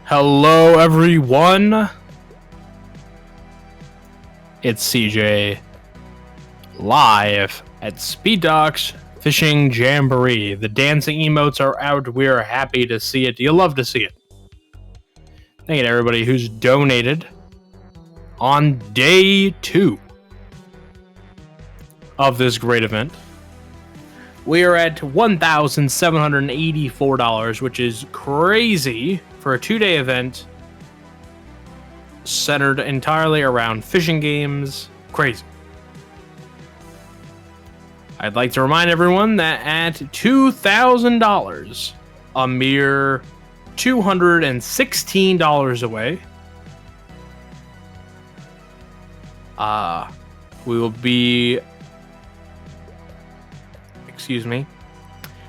Hello, everyone. It's CJ live at Speed Docks Fishing Jamboree. The dancing emotes are out. We are happy to see it. You love to see it. Thank you to everybody who's donated on day 2 of this great event. We are at $1,784, which is crazy for a 2-day event centered entirely around fishing games. Crazy. I'd like to remind everyone that at $2,000, a mere $216 away, we will be... Excuse me.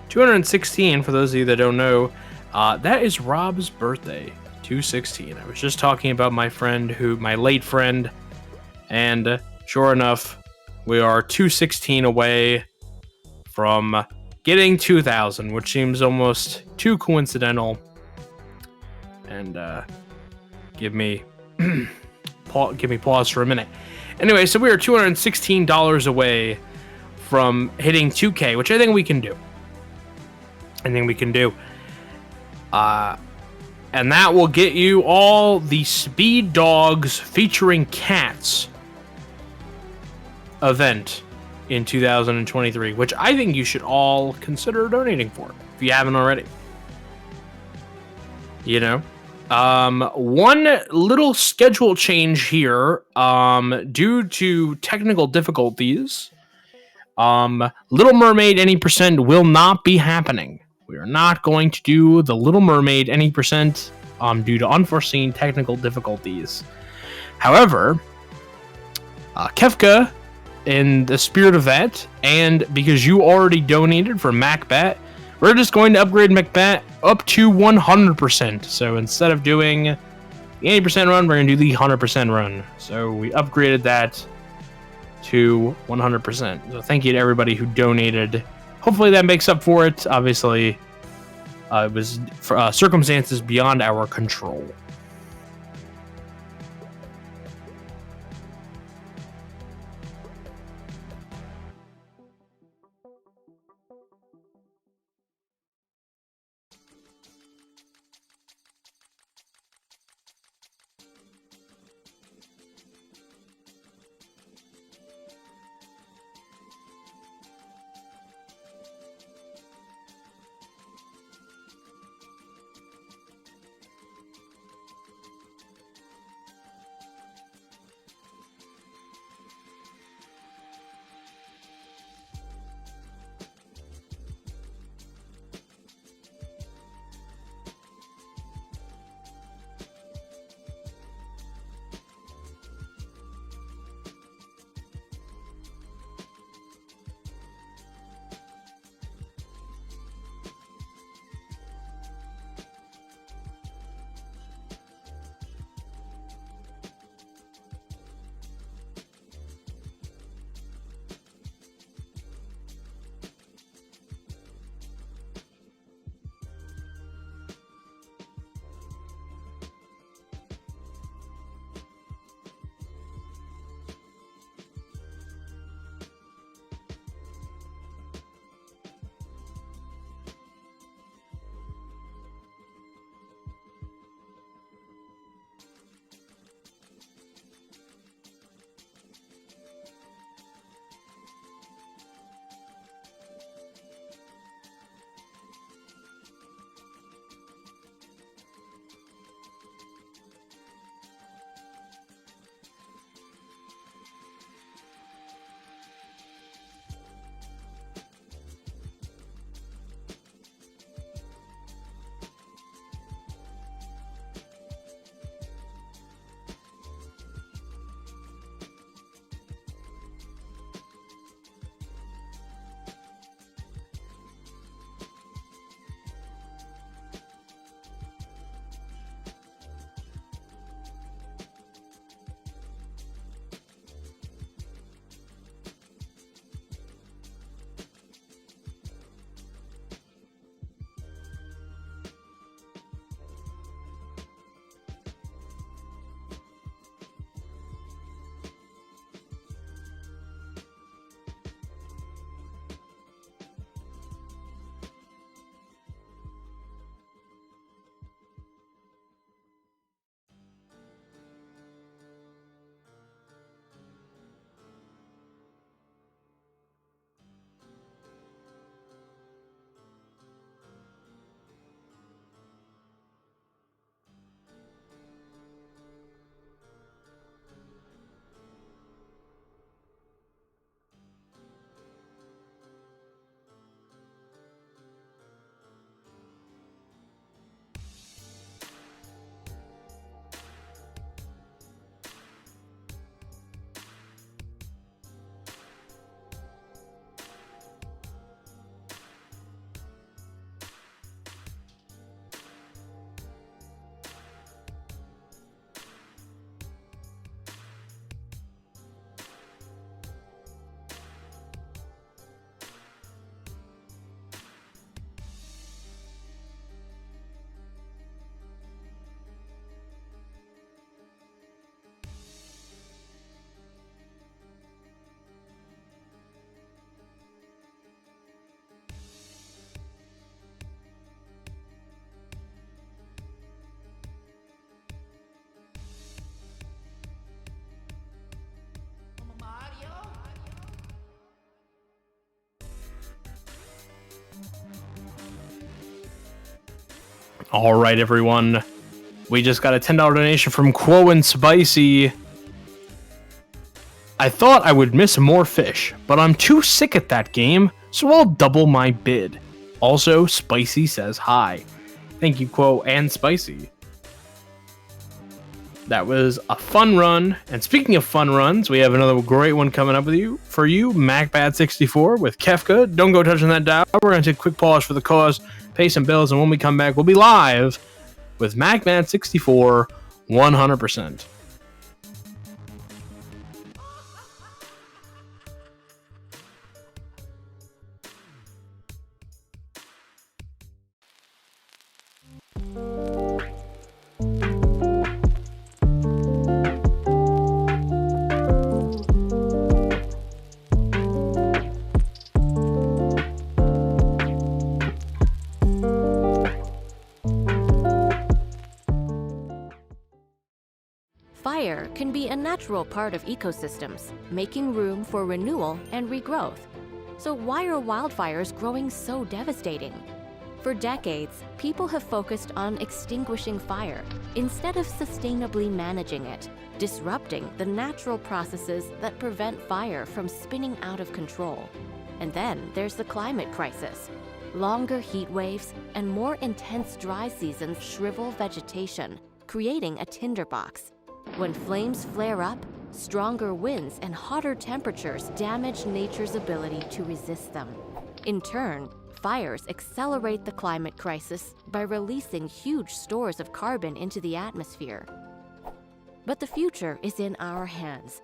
216, for those of you that don't know, that is Rob's birthday. 216. I was just talking about my late friend, and sure enough, we are 216 away from getting 2,000, which seems almost too coincidental. And give me pause for a minute. Anyway, so we are $216 away from hitting 2K, which I think we can do. And that will get you all the Speed Dogs featuring cats event in 2023, which I think you should all consider donating for, if you haven't already. You know? One little schedule change here, due to technical difficulties. Little Mermaid any percent will not be happening. We are not going to do the Little Mermaid any percent due to unforeseen technical difficulties. However, Kefka, in the spirit of that, and because you already donated for Macbat, we're just going to upgrade Macbat up to 100%. So instead of doing the 80% run, we're going to do the 100% run. So we upgraded that to 100%. So thank you to everybody who donated. Hopefully that makes up for it. Obviously, it was circumstances beyond our control. All right, everyone. We just got a $10 donation from Quo and Spicy. I thought I would miss more fish, but I'm too sick at that game, so I'll double my bid. Also, Spicy says hi. Thank you, Quo and Spicy. That was a fun run. And speaking of fun runs, we have another great one coming up for you, Macbat64 with Kefka. Don't go touching that dial. We're going to take a quick pause for the cause, pay some bills, and when we come back, we'll be live with Macbat64 100%. Fire can be a natural part of ecosystems, making room for renewal and regrowth. So why are wildfires growing so devastating? For decades, people have focused on extinguishing fire instead of sustainably managing it, disrupting the natural processes that prevent fire from spinning out of control. And then there's the climate crisis. Longer heat waves and more intense dry seasons shrivel vegetation, creating a tinderbox. When flames flare up, stronger winds and hotter temperatures damage nature's ability to resist them. In turn, fires accelerate the climate crisis by releasing huge stores of carbon into the atmosphere. But the future is in our hands.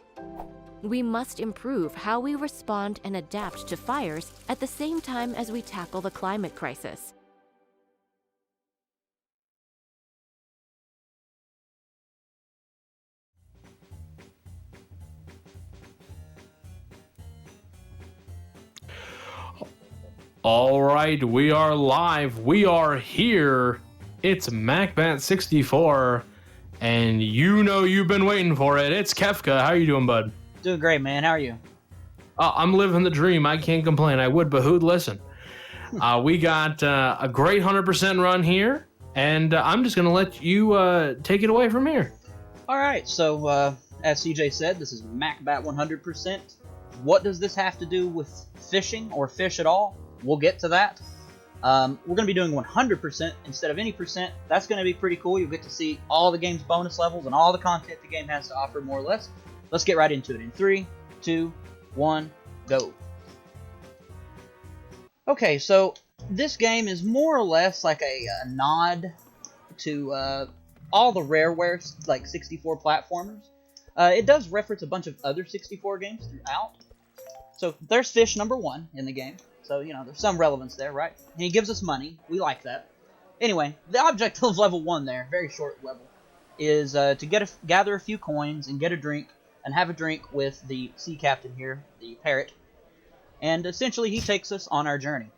We must improve how we respond and adapt to fires at the same time as we tackle the climate crisis. All right, we are live. We are here. It's Macbat64, and you know you've been waiting for it. It's Kefka. How you doing, bud? Doing great, man. How are you? I'm living the dream. I can't complain. I would, but who'd listen? We got a great 100% run here, and I'm just going to let you take it away from here. All right, so as CJ said, this is Macbat 100%. What does this have to do with fishing or fish at all? We'll get to that. We're going to be doing 100% instead of any percent. That's going to be pretty cool. You'll get to see all the game's bonus levels and all the content the game has to offer, more or less. Let's get right into it in 3, 2, 1, go. Okay, so this game is more or less like a nod to all the Rareware, like 64 platformers. It does reference a bunch of other 64 games throughout. So there's fish number 1 in the game. So, you know, there's some relevance there, right? And he gives us money. We like that. Anyway, the object of level 1 there, very short level, is to gather a few coins and get a drink, and have a drink with the sea captain here, the parrot. And essentially, he takes us on our journey.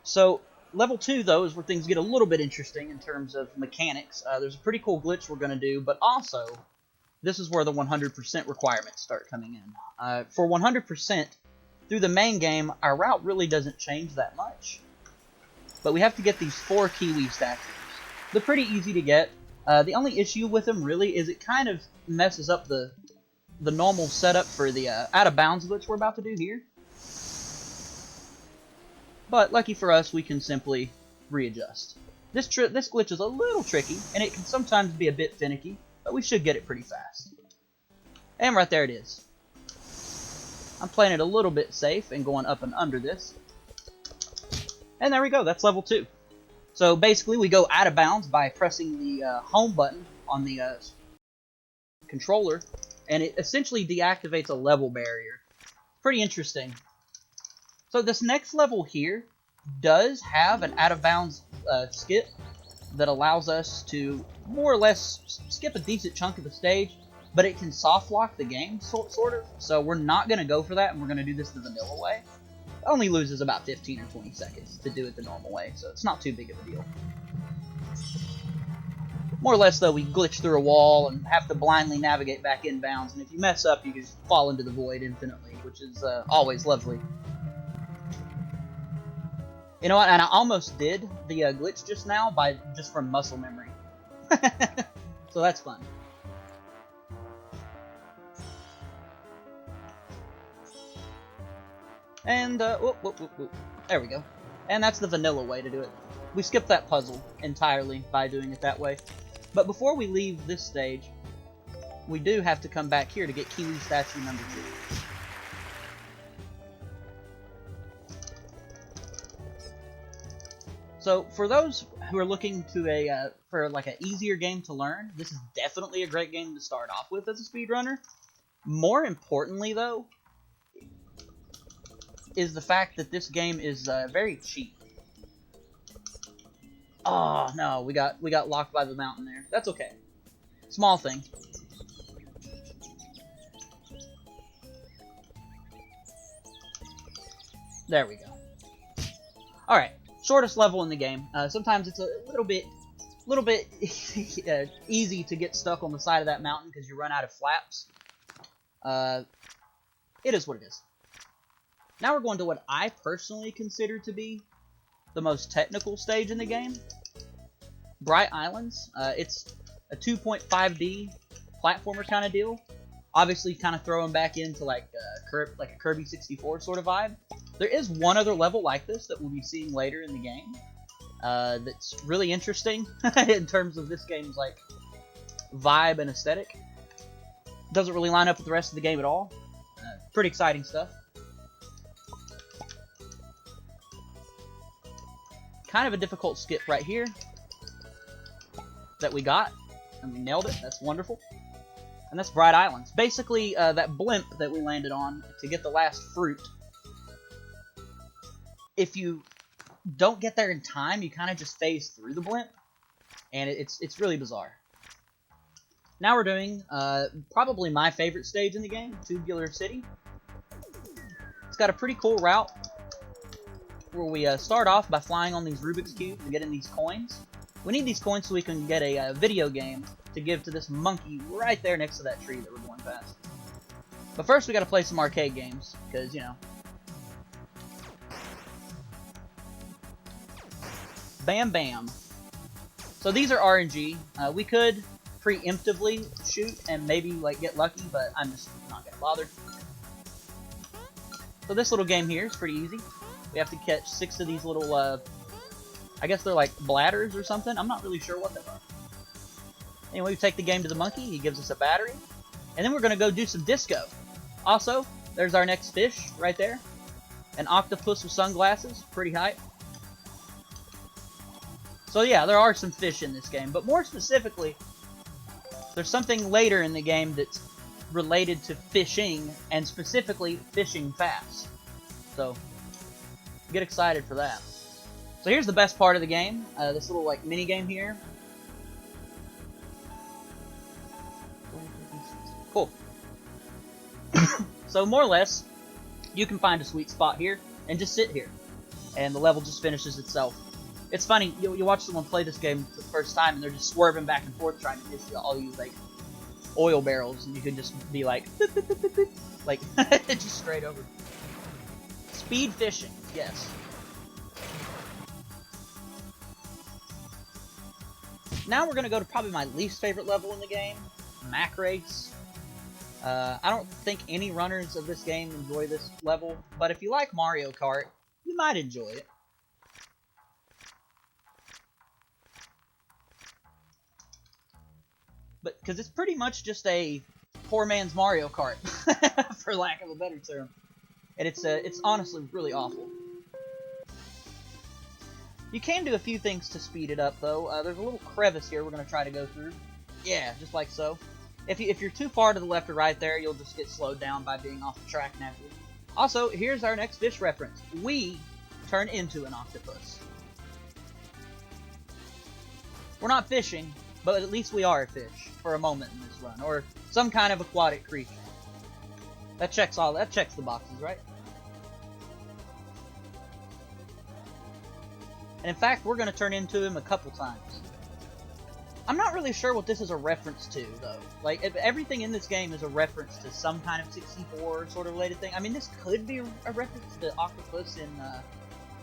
So, level 2, though, is where things get a little bit interesting in terms of mechanics. There's a pretty cool glitch we're going to do, but also, this is where the 100% requirements start coming in. For 100%, through the main game, our route really doesn't change that much. But we have to get these 4 Kiwi statues. They're pretty easy to get. The only issue with them, really, is it kind of messes up the normal setup for the out-of-bounds glitch we're about to do here. But, lucky for us, we can simply readjust. This glitch is a little tricky, and it can sometimes be a bit finicky, but we should get it pretty fast. And right there it is. I'm playing it a little bit safe and going up and under this. And there we go, that's level 2. So basically we go out of bounds by pressing the home button on the controller, and it essentially deactivates a level barrier. Pretty interesting. So this next level here does have an out of bounds skip that allows us to more or less skip a decent chunk of the stage, but it can soft lock the game, sort of. So we're not going to go for that, and we're going to do this the vanilla way. It only loses about 15 or 20 seconds to do it the normal way, so it's not too big of a deal. More or less, though, we glitch through a wall and have to blindly navigate back inbounds, and if you mess up, you just fall into the void infinitely, which is always lovely. You know what? And I almost did the glitch just now just from muscle memory. So that's fun. And whoop, whoop, whoop, whoop. There we go. And that's the vanilla way to do it. We skipped that puzzle entirely by doing it that way. But before we leave this stage, we do have to come back here to get Kiwi statue number 2. So for those who are looking to for like an easier game to learn, this is definitely a great game to start off with as a speedrunner. More importantly, though, is the fact that this game is very cheap. Oh no, we got locked by the mountain there. That's okay. Small thing. There we go. All right, shortest level in the game. Sometimes it's a little bit easy to get stuck on the side of that mountain because you run out of flaps. It is what it is. Now we're going to what I personally consider to be the most technical stage in the game. Bright Islands. It's a 2.5D platformer kind of deal. Obviously kind of throwing back into like a Kirby 64 sort of vibe. There is one other level like this that we'll be seeing later in the game. That's really interesting in terms of this game's like vibe and aesthetic. Doesn't really line up with the rest of the game at all. Pretty exciting stuff. Kind of a difficult skip right here that we got, and we nailed it. That's wonderful. And that's Bright Islands. Basically, that blimp that we landed on to get the last fruit. If you don't get there in time, you kind of just phase through the blimp, and it's really bizarre. Now we're doing probably my favorite stage in the game, Tubular City. It's got a pretty cool route where we start off by flying on these Rubik's Cubes and getting these coins. We need these coins so we can get a video game to give to this monkey right there next to that tree that we're going past. But first we gotta play some arcade games, because, you know. Bam bam. So these are RNG. We could preemptively shoot and maybe like get lucky, but I'm just not gonna bother. So this little game here is pretty easy. We have to catch 6 of these little, I guess they're like bladders or something. I'm not really sure what they are. Anyway, we take the game to the monkey. He gives us a battery. And then we're going to go do some disco. Also, there's our next fish right there. An octopus with sunglasses. Pretty hype. So yeah, there are some fish in this game. But more specifically, there's something later in the game that's related to fishing. And specifically, fishing fast. So get excited for that. So here's the best part of the game, this little like mini game here. Cool. So more or less, you can find a sweet spot here and just sit here, and the level just finishes itself. It's funny, you watch someone play this game for the first time and they're just swerving back and forth trying to miss all these like oil barrels, and you can just be like, boop, boop, boop, boop, boop, like just straight over. Speed fishing, yes. Now we're going to go to probably my least favorite level in the game, Mac Race. I don't think any runners of this game enjoy this level, but if you like Mario Kart, you might enjoy it. But because it's pretty much just a poor man's Mario Kart, for lack of a better term. And it's honestly really awful. You can do a few things to speed it up, though. There's a little crevice here we're going to try to go through. Yeah, just like so. If you're too far to the left or right there, you'll just get slowed down by being off the track naturally. Also, here's our next fish reference. We turn into an octopus. We're not fishing, but at least we are a fish for a moment in this run, or some kind of aquatic creature. That checks the boxes, right? And in fact, we're going to turn into him a couple times. I'm not really sure what this is a reference to, though. Like, everything in this game is a reference to some kind of 64 sort of related thing. I mean, this could be a reference to Octopus in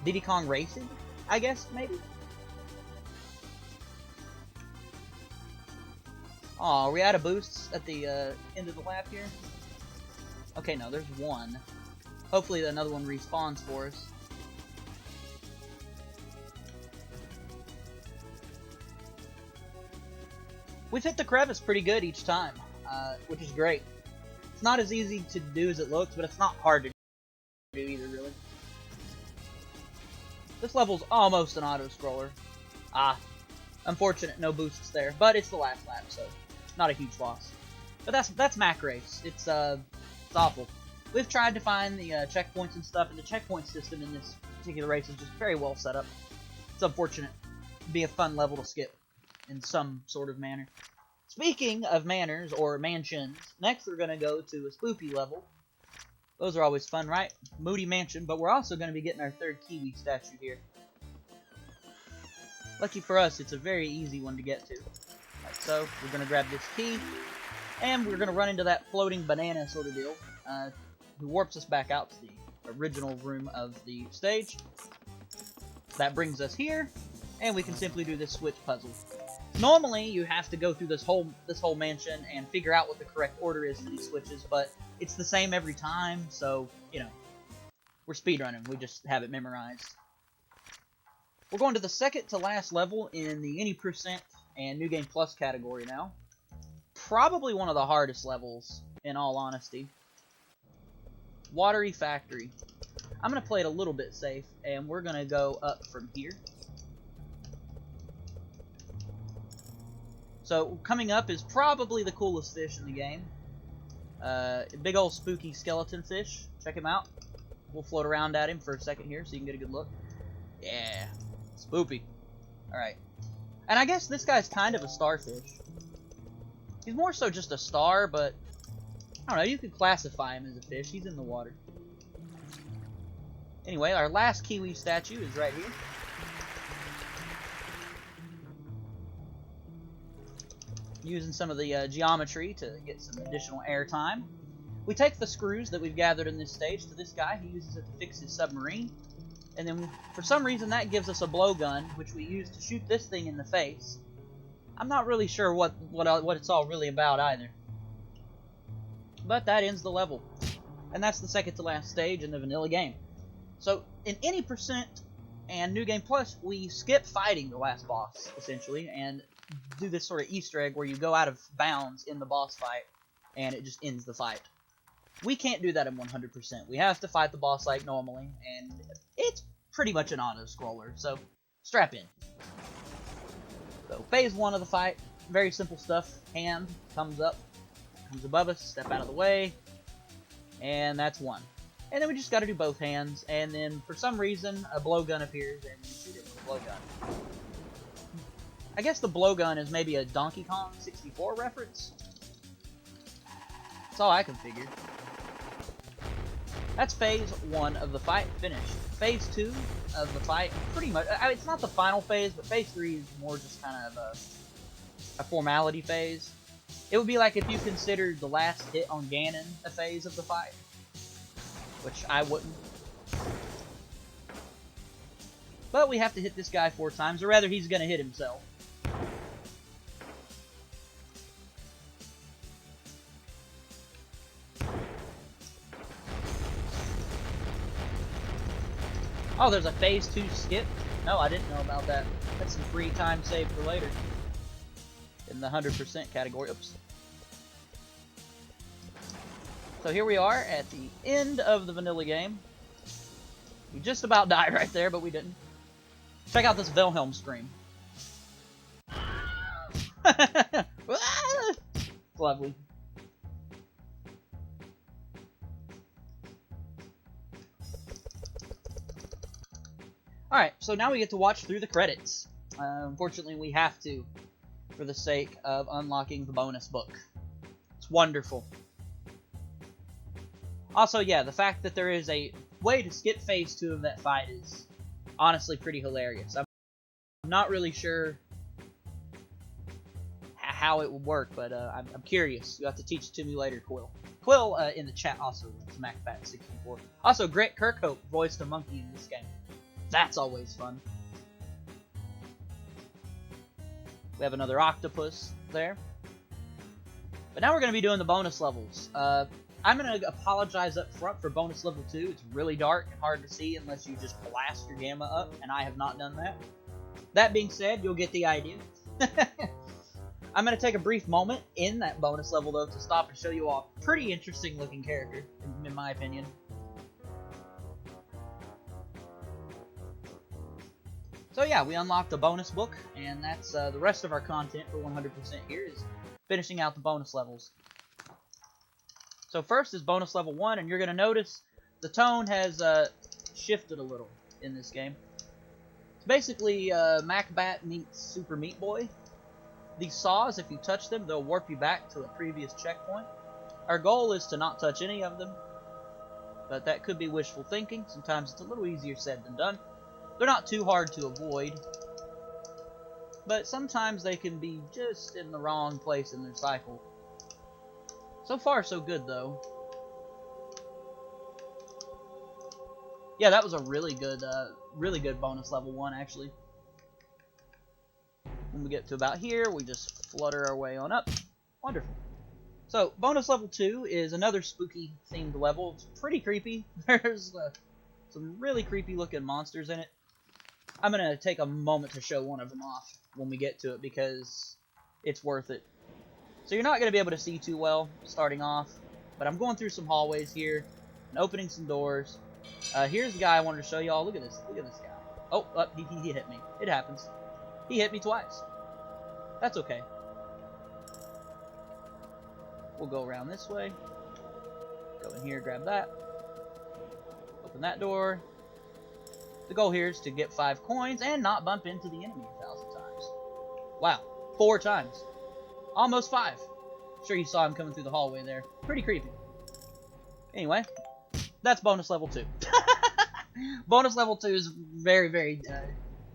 Diddy Kong Racing, I guess, maybe? Aw, are we out of boosts at the end of the lap here? Okay, no, there's one. Hopefully another one respawns for us. We've hit the crevice pretty good each time, which is great. It's not as easy to do as it looks, but it's not hard to do either, really. This level's almost an auto-scroller. Ah, unfortunate, no boosts there, but it's the last lap, so not a huge loss. But that's Mac Race. It's awful. We've tried to find the checkpoints and stuff, and the checkpoint system in this particular race is just very well set up. It's unfortunate. It'd be a fun level to skip in some sort of manner. Speaking of manners, or mansions, next we're going to go to a spoopy level. Those are always fun, right? Moody Mansion, but we're also going to be getting our third Kiwi statue here. Lucky for us, it's a very easy one to get to. Like so, we're going to grab this key, and we're going to run into that floating banana sort of deal, who warps us back out to the original room of the stage. That brings us here, and we can simply do this switch puzzle. Normally, you have to go through this whole mansion and figure out what the correct order is for these switches, but it's the same every time, so, you know, we're speedrunning. We just have it memorized. We're going to the second to last level in the Any Percent and New Game Plus category now. Probably one of the hardest levels, in all honesty. Watery Factory. I'm going to play it a little bit safe, and we're going to go up from here. So, coming up is probably the coolest fish in the game. Big old spooky skeleton fish. Check him out. We'll float around at him for a second here so you can get a good look. Yeah. Spoopy. Alright. And I guess this guy's kind of a starfish. He's more so just a star, but I don't know, you could classify him as a fish. He's in the water. Anyway, our last Kiwi statue is right here. Using some of the geometry to get some additional airtime. We take the screws that we've gathered in this stage to this guy. He uses it to fix his submarine. And then, for some reason, that gives us a blowgun, which we use to shoot this thing in the face. I'm not really sure what it's all really about either. But that ends the level. And that's the second to last stage in the vanilla game. So, in Any Percent and New Game Plus, we skip fighting the last boss, essentially, and do this sort of Easter egg where you go out of bounds in the boss fight, and it just ends the fight. We can't do that in 100%. We have to fight the boss like normally, and it's pretty much an auto-scroller, so strap in. So, phase 1 of the fight, very simple stuff. Hand comes up, comes above us, step out of the way, and that's one. And then we just gotta do both hands, and then for some reason, a blowgun appears, and you shoot it with a blowgun. I guess the blowgun is maybe a Donkey Kong 64 reference? That's all I can figure. That's phase 1 of the fight finished. Phase 2 of the fight, pretty much, it's not the final phase, but phase 3 is more just kind of a formality phase. It would be like if you considered the last hit on Ganon a phase of the fight, which I wouldn't. But we have to hit this guy 4 times, or rather he's gonna hit himself. Oh, there's a phase 2 skip? No, I didn't know about that. That's some free time saved for later. In the 100% category. Oops. So here we are at the end of the vanilla game. We just about died right there, but we didn't. Check out this Wilhelm scream. It's lovely. Alright, so now we get to watch through the credits. Unfortunately, we have to, for the sake of unlocking the bonus book. It's wonderful. Also, yeah, the fact that there is a way to skip phase 2 of that fight is honestly pretty hilarious. I'm not really sure how it would work, but I'm curious. You'll have to teach it to me later, Quill. Quill in the chat also runs Macbat64. Also, Gret Kirkhope voiced a monkey in this game. That's always fun. We have another octopus there. But now we're going to be doing the bonus levels. I'm going to apologize up front for bonus level 2. It's really dark and hard to see unless you just blast your gamma up, and I have not done that. That being said, you'll get the idea. I'm going to take a brief moment in that bonus level, though, to stop and show you all a pretty interesting looking character, in my opinion. So yeah, we unlocked a bonus book, and that's the rest of our content for 100% here is finishing out the bonus levels. So first is bonus level 1, and you're going to notice the tone has shifted a little in this game. It's basically Macbat meets Super Meat Boy. These saws, if you touch them, they'll warp you back to a previous checkpoint. Our goal is to not touch any of them, but that could be wishful thinking. Sometimes it's a little easier said than done. They're not too hard to avoid, but sometimes they can be just in the wrong place in their cycle. So far, so good, though. Yeah, that was a really good bonus level 1, actually. When we get to about here, we just flutter our way on up. Wonderful. So, bonus level 2 is another spooky themed level. It's pretty creepy. There's some really creepy looking monsters in it. I'm going to take a moment to show one of them off when we get to it because it's worth it. So you're not going to be able to see too well starting off, but I'm going through some hallways here and opening some doors. Here's the guy I wanted to show y'all. Look at this. Look at this guy. Oh, he hit me. It happens. He hit me twice. That's okay. We'll go around this way. Go in here, grab that. Open that door. The goal here is to get 5 coins and not bump into the enemy 1,000 times. Wow, 4 times. Almost 5. Sure you saw him coming through the hallway there. Pretty creepy. Anyway, that's bonus level 2. Bonus level 2 is very, very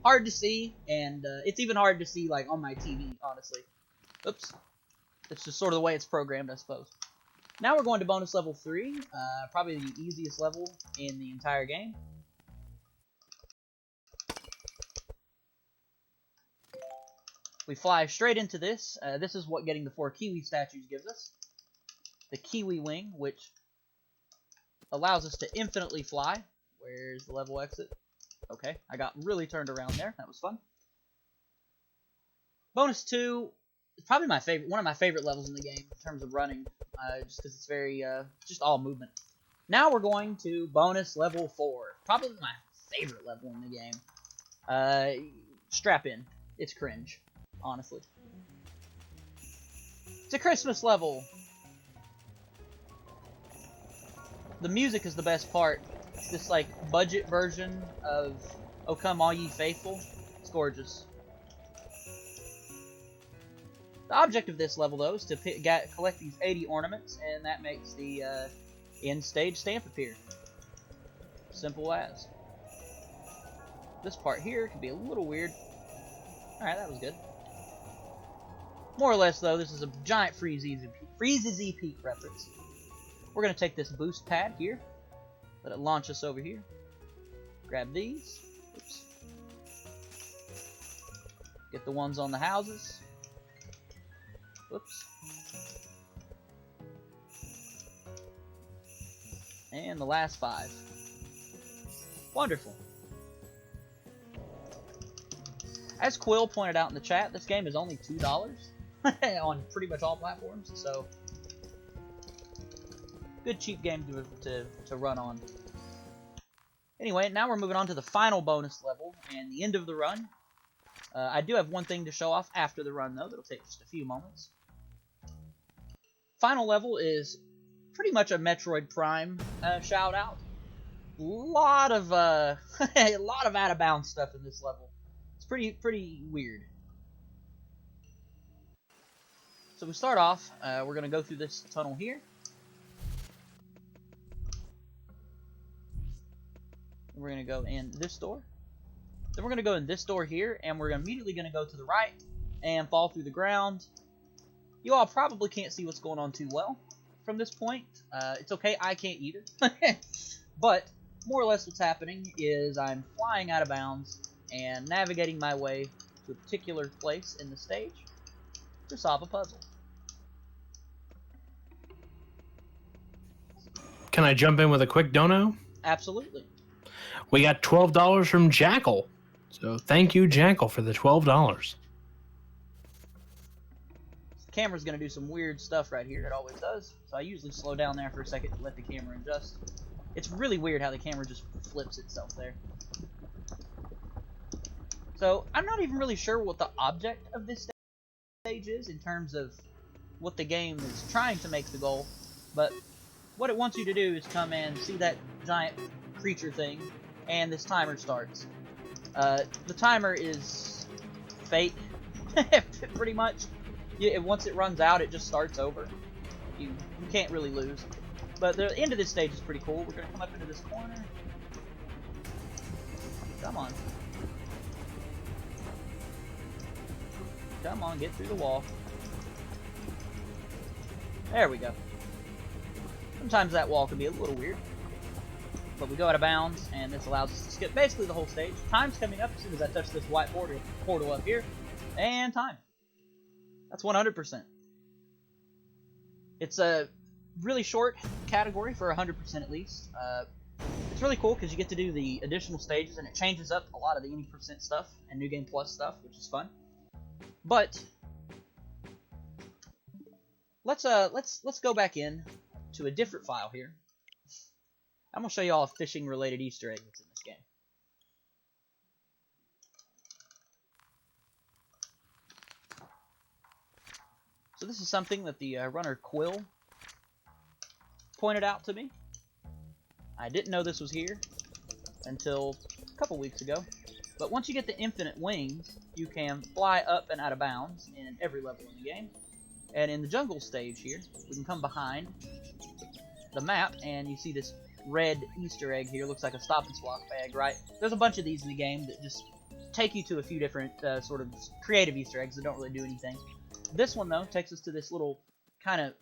hard to see, and it's even hard to see like on my TV, honestly. Oops. That's just sort of the way it's programmed, I suppose. Now we're going to bonus level 3, probably the easiest level in the entire game. We fly straight into this. This is what getting the 4 Kiwi statues gives us. The Kiwi wing, which allows us to infinitely fly. Where's the level exit? Okay, I got really turned around there. That was fun. Bonus 2 is probably my favorite, one of my favorite levels in the game in terms of running, just because it's very, just all movement. Now we're going to bonus level 4. Probably my favorite level in the game. Strap in. It's cringe. Honestly. It's a Christmas level. The music is the best part. It's this like budget version of "O Come All Ye Faithful." It's gorgeous. The object of this level, though, is to collect these 80 ornaments, and that makes the end stage stamp appear. Simple as. This part here can be a little weird. Alright, that was good. More or less, though, this is a giant Freezy Peak reference. We're going to take this boost pad here. Let it launch us over here. Grab these. Oops. Get the ones on the houses. Oops. And the last 5. Wonderful. As Quill pointed out in the chat, this game is only $2 on pretty much all platforms, so good cheap game to run on. Anyway, now we're moving on to the final bonus level and the end of the run. I do have one thing to show off after the run, though. That'll take just a few moments. Final level is pretty much a Metroid Prime shout out. A lot of out of bounds stuff in this level. It's pretty weird. So we start off. We're gonna go through this tunnel here. We're gonna go in this door. Then we're gonna go in this door here, and we're immediately gonna go to the right and fall through the ground. You all probably can't see what's going on too well from this point. It's okay, I can't either. But more or less what's happening is I'm flying out of bounds and navigating my way to a particular place in the stage to solve a puzzle. Can I jump in with a quick dono? Absolutely. We got $12 from Jackal. So thank you, Jackal, for the $12. The camera's going to do some weird stuff right here. It always does. So I usually slow down there for a second to let the camera adjust. It's really weird how the camera just flips itself there. So I'm not even really sure what the object of this stage is in terms of what the game is trying to make the goal. But what it wants you to do is come and see that giant creature thing, and this timer starts. The timer is fake, pretty much. Once it runs out, it just starts over. You can't really lose. But the end of this stage is pretty cool. We're going to come up into this corner. Come on. Come on, get through the wall. There we go. Sometimes that wall can be a little weird. But we go out of bounds, and this allows us to skip basically the whole stage. Time's coming up as soon as I touch this white portal up here. And time. That's 100%. It's a really short category for 100% at least. It's really cool because you get to do the additional stages, and it changes up a lot of the any percent stuff and New Game Plus stuff, which is fun. But let's go back in to a different file here. I'm gonna show you all a fishing related Easter egg that's in this game. So this is something that the runner Quill pointed out to me. I didn't know this was here until a couple weeks ago. But once you get the infinite wings, you can fly up and out of bounds in every level in the game. And in the jungle stage here, we can come behind the map, and you see this red Easter egg here. Looks like a stop and swap bag, right? There's a bunch of these in the game that just take you to a few different sort of creative Easter eggs that don't really do anything. This one, though, takes us to this little kind of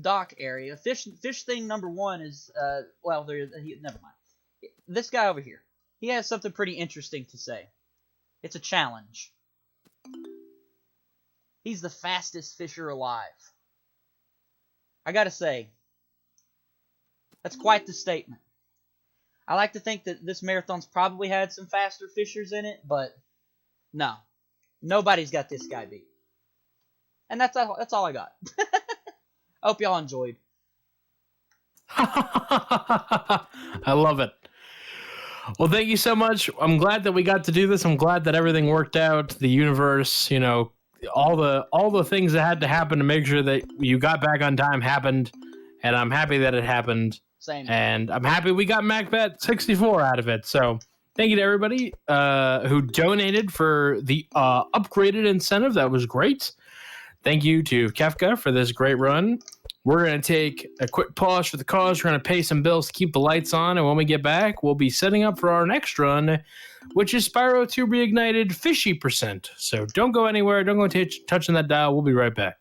dock area. Fish thing number one is, never mind. This guy over here. He has something pretty interesting to say. It's a challenge. He's the fastest fisher alive. I gotta say, that's quite the statement. I like to think that this marathon's probably had some faster fishers in it, but no. Nobody's got this guy beat. And that's all I got. I hope y'all enjoyed. I love it. Well, thank you so much. I'm glad that we got to do this. I'm glad that everything worked out. The universe, all the things that had to happen to make sure that you got back on time happened, and I'm happy that it happened. Same. And I'm happy we got Macbat 64 out of it. So thank you to everybody who donated for the upgraded incentive. That was great. Thank you to Kefka for this great run. We're going to take a quick pause for the cause. We're going to pay some bills to keep the lights on. And when we get back, we'll be setting up for our next run, which is Spyro 2 Reignited Fishy%. So don't go anywhere. Don't go touching that dial. We'll be right back.